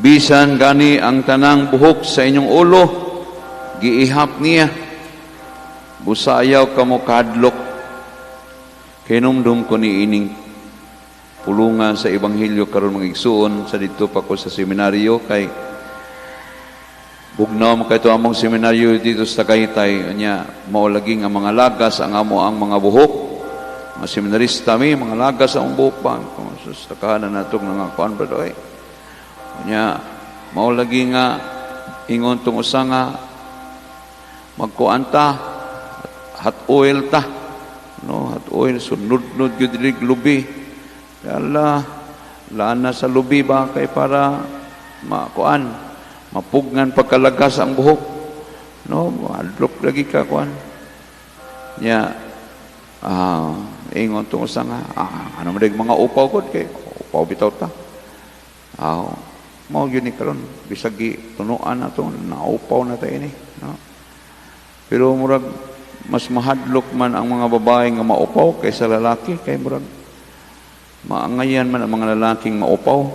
Bisan gani ang tanang buhok sa inyong ulo, giihap niya. Busayaw kamo kadlok. Kinumdum ko ni ining pulungan sa Ebanghelyo karon mga igsuon sa dito pa ko sa seminaryo kay bugnaw mo kayto among seminaryo dito sa Tagaytay nya mao laging ang mga lagas ang amo ang mga buhok. Mga seminarista mi mga lagas ang buhok pa kung sa kahanan natong nga kuan ba doy. Nya mao lagi nga ingon tong usa nga magkuanta hot oil ta no hot oil sunod-nod gyud diri lubi ala lana sa lubi ba kay para makuan mapugnan pagkalagas ang buhok no adlok lagi ka kuan nya ingon tong usa nga ano man mga upaw gud kay upaw bitaw ta mao gyud ni karon bisag tunuan nato naupaw na ta ini no pero murag mas mahadlok man ang mga babae nga maupaw kaysa lalaki kay murag maangayan man ang mga lalaking maupaw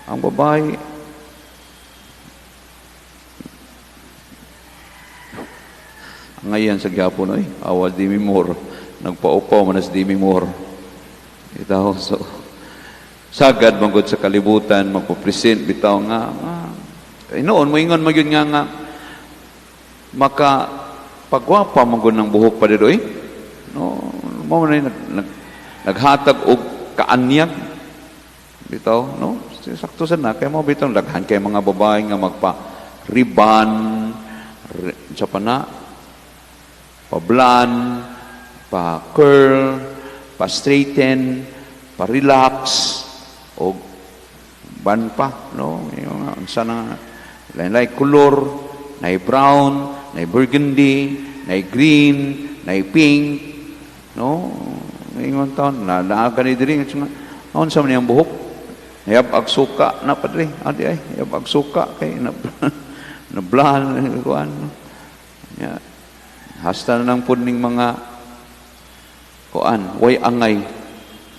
ang babae angayan sa gyapon oy awa di mi more nagpaupaw man as di mi more itaw so sagad manggod sa kalibutan magpo-present bitaw nga noon mo ingon magyud nga maka pagwapa manggod ng buhok pa didoy no mo man naghatag og kaanyag bitaw no sakto sana kay mo bitaw daghan kay mga babae nga magpa ribbon sa pana pa blonde pa curl pa straighten pa relax o ban pa no yung sana lain-lain kulor na brown na burgundy na green na pink no ingon taon na naaga ni diri nga on sa man yung buhok hayab ag suka na padre adi ay hayab ag suka kay na na blan kuan ya hasta na nang puning mga kuan way angay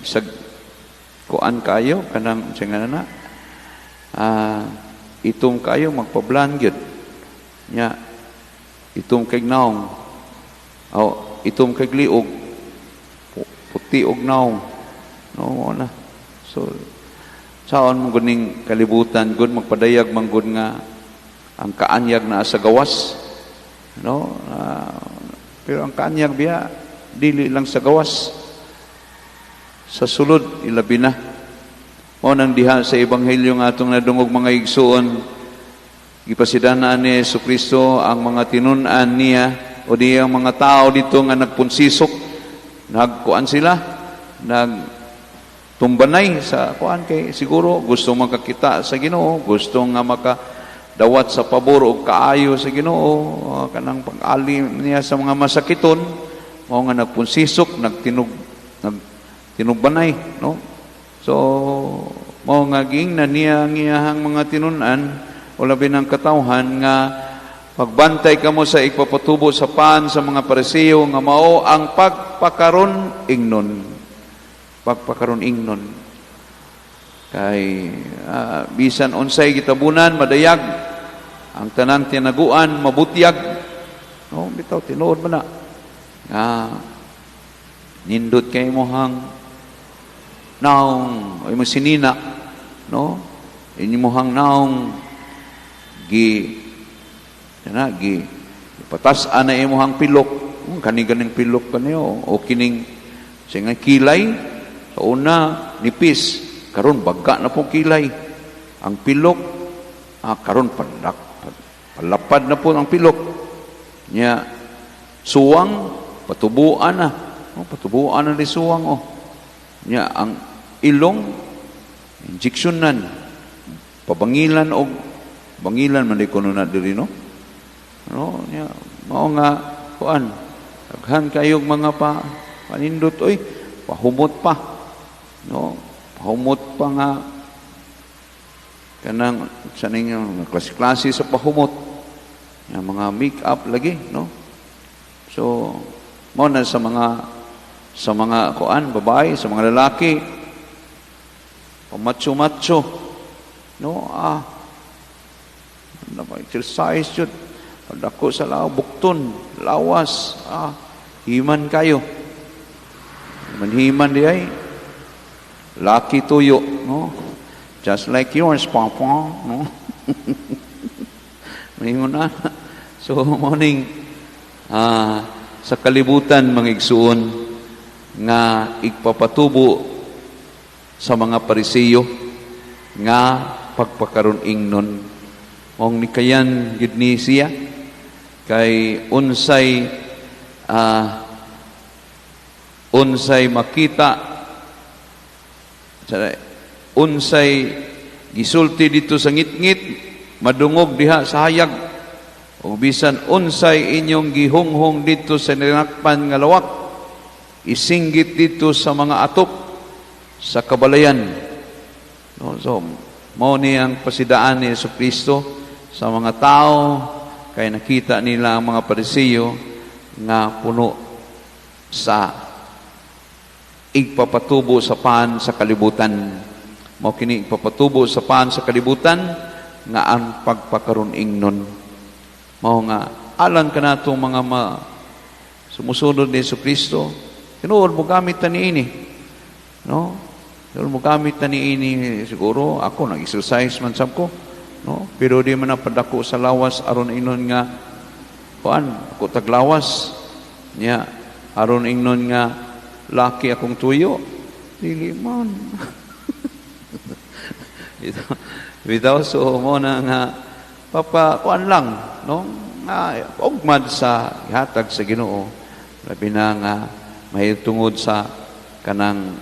bisag kuan kayo kanang singa na itom kayo magpa-blan gyud nya itom kay naong itom kay liog puti og naong no na so saon man guning kalibutan gud magpadayag man gud nga ang kaanyag na sa gawas no pero ang kaanyag biya dili lang sa gawas sa sulod ilabi na o nang diha sa ebanghelyo nga atong nadungog mga igsuon gipasidana ni Jesucristo ang mga tinun-an niya o diyang mga tao dito nga nagpunsisok nagkuan sila nagtumbanay sa kuan kay siguro gusto makakita sa Ginoo gusto nga makadawat sa pabor og kaayo sa Ginoo kanang pag-ali niya sa mga masakiton mao nga nagpunsisok tinugbanay no so mao nga giingnan niya ang iyahang mga tinun-an o labi ng katawhan nga pagbantay kamo sa igpapatubo sa pan sa mga Pariseo nga mao ang pagpakaron ingnon kay bisan unsay gitabunan madayag ang tanang tinaguan mabutyag no bitaw tinuod man na nindot kay mohang naong ay mo sinina no inyo mohang naong patas-an na imuhang pilok kani-ganing pilok kaniyo o kining singa kilay sa una nipis karon bagga na po kilay ang pilok karon palapad na po ang pilok nya suwang patubuan na patubuan na ni suwang nya ang ilong injeksyonan pabangilan og bangilan man di kuno na diri no nya mao nga kuan daghan kayog mga panindot oy pahumot pa no pahumot pa nga kanang sa ninyo klase sa pahumot nga mga make up lagi no so mao na sa mga kuan babae sa mga lalaki pamacho-macho no, exercise yun, padako sa bukton, lawas, himan kayo, himan di ay, laki tuyo, no, just like yours, papa, no, mahingon na. So, morning, sa kalibutan, mga igsuon, nga igpapatubo sa mga Parisiyo, nga pagpakaroon ingnon. Mong nikayan, gid ni siya, kay unsay makita, unsay gisulti dito sa ngit-ngit, madungog diha sa hayag, o bisan unsay inyong gihunghong dito sa ninakpan nga lawak, isinggit dito sa mga atop sa kabalayan. No, so mao ni ang pasidaan ni Jesucristo sa mga tao, kay nakita nila ang mga Parisiyo nga puno sa igpapatubo sa paan sa kalibutan. Mao kini igpapatubo sa paan sa kalibutan nga ang pagpakaroon ingnon. Mao nga alang kanatong mga sumusunod ni Jesucristo, tinuod mo gamit ta niini, no? Tinuod mo gamit ta niini. Siguro ako nag-exercise man sab ko, no? Pero di man napadako sa lawas aron inon nga ako taglawas niya, aron ingnon nga laki akong tuyo, dili man. Bitaw, so mo na nga kuan lang, no, nga ugmad sa ihatag sa Ginoo, labi na nga mahitungod sa kanang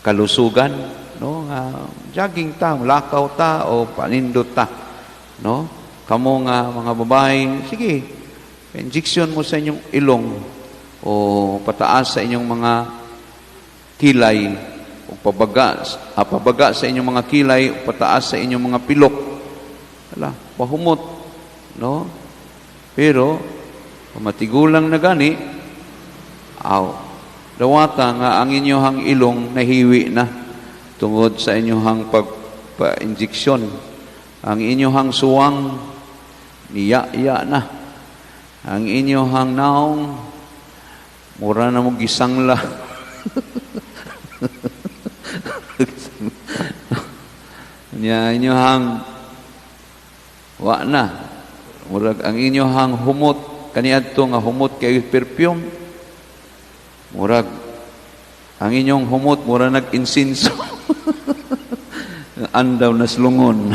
kalusugan, no, nga jogging ta, lakaw ta o panindot ta, no. Kamo nga mga babae, sige, injection mo sa inyong ilong o pataas sa inyong mga kilay o pabaga sa inyong mga kilay o pataas sa inyong mga pilok. Wala, pahumot, no? Pero, matigulang na gani, dawata nga ang inyong ilong nahiwi na tungod sa inyong pagpa-injeksyon. Ang inyong suwang, niya-iya na. Ang inyong naong, mura na mo gisangla. Nya inyong wa na. Murag ang inyong humot, kaniadto nga humot kay perfume. Murag ang inyong humot mura nag-insinso. Andaw na slungon.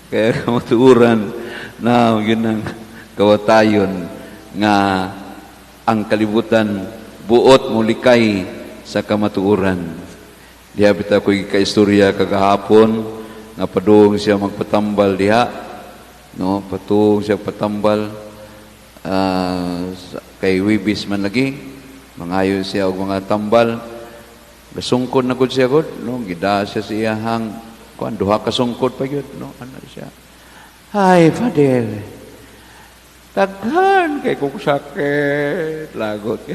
Kaya kamatuuran na ginang kawatayon nga ang kalibutan buot mulikay sa kamatuuran. Diha bitaw ko ika-istorya kagahapon nga padung siya magpatambal diha, no, patung siya patambal kay Wibis man lagi, mangayo siya og mga tambal, gasungkod na gud siya gud, no, gida siya sa iyahang kuan duha ka sungkod pa gyud, no, ano siya, "Hi, Fadel, daghan kay kong sakit," lagot.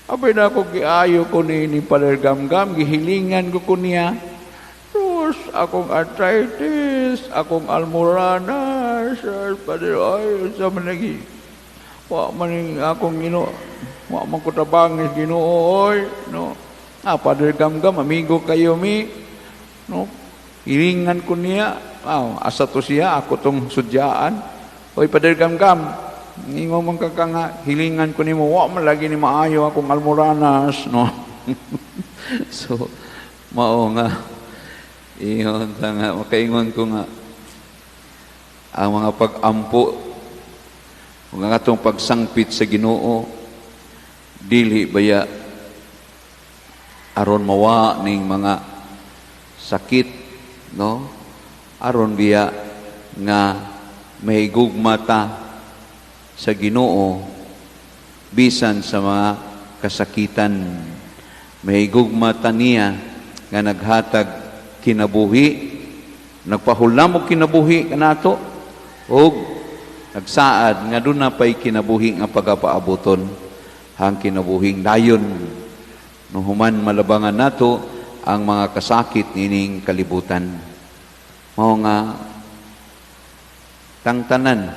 Abay na ako giayo ko ni Padre Gamgam, gihilingan ko niya. Terus akong arthritis, akong almoranas, Padre, ay, sa managi. Wa man akong wa man ko tabangis Ginoo, no. Padre Gamgam, amigo kayo mi, no. Hilingan ko niya, asa to siya, ako tong sudyaan. Oy, Padre Gamgam, ningo man nga hilingan ko nimo, wa man lagi ni maayo akong almoranas, no. So mao nga iyon nga makaingon ko nga ang mga pag-ampo ug ang atong pagsangpit sa Ginoo dili baya aron mawa ning mga sakit, no, aron biya nga mahigugma ta sa Ginoo bisan sa mga kasakitan. Mahigugma ta niya nga naghatag kinabuhi, nagpahulam og kinabuhi kanato ug nagsaad nga doon na pa'y kinabuhi nga pagapaabuton hang kinabuhing dayon no human malabangan nato ang mga kasakit nining kalibutan. Mao nga tangtanan,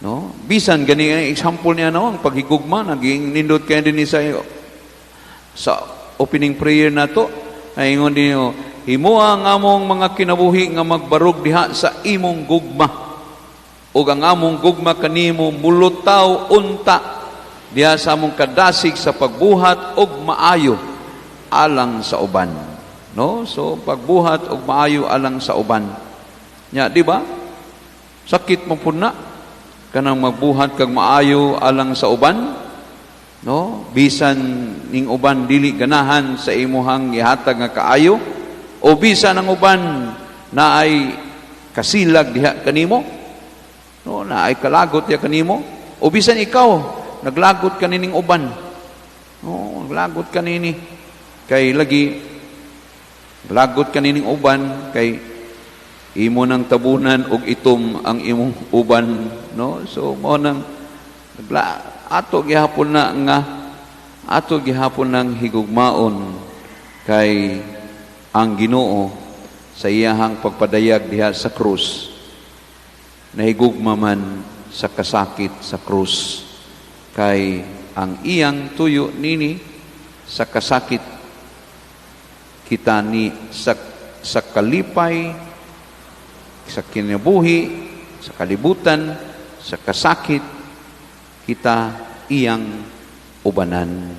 no? Bisan gani ang example niya, no, ang paghigugma naging nindot kay dinhi sa opening prayer nato. Ay ingon dinyo, himuha ang among mga kinabuhi nga magbarog diha sa imong gugma. Ug ang among gugma kanimo mulutaw unta diha sa among kadasig sa pagbuhat og maayo alang sa uban. No? So pagbuhat og maayo alang sa uban. Nya, di ba? Sakit mo pud na kanang magbuhat kag maayo alang sa uban. No? Bisan ning uban dili ganahan sa imuhang gihatag nga kaayo, o bisan ang uban na ay kasilag diha kanimo, no, na ay kalagot diha kanimo, o bisan ikaw naglagot ka nining uban. No, naglagot ka nini. Kay lagi, lagot ka nining uban, kay imo nang tabunan og itom ang imong uban. No? So, mo nang, ato gihapon na nga, ato gihapon ng higugmaon, kay ang Ginoo sa iyahang pagpadayag diha sa krus, nahigugma man sa kasakit sa krus. Kay ang iyang tuyo nini sa kasakit kita ni sa kalipay, sa kinabuhi, sa kalibutan, sa kasakit kita iyang ubanan.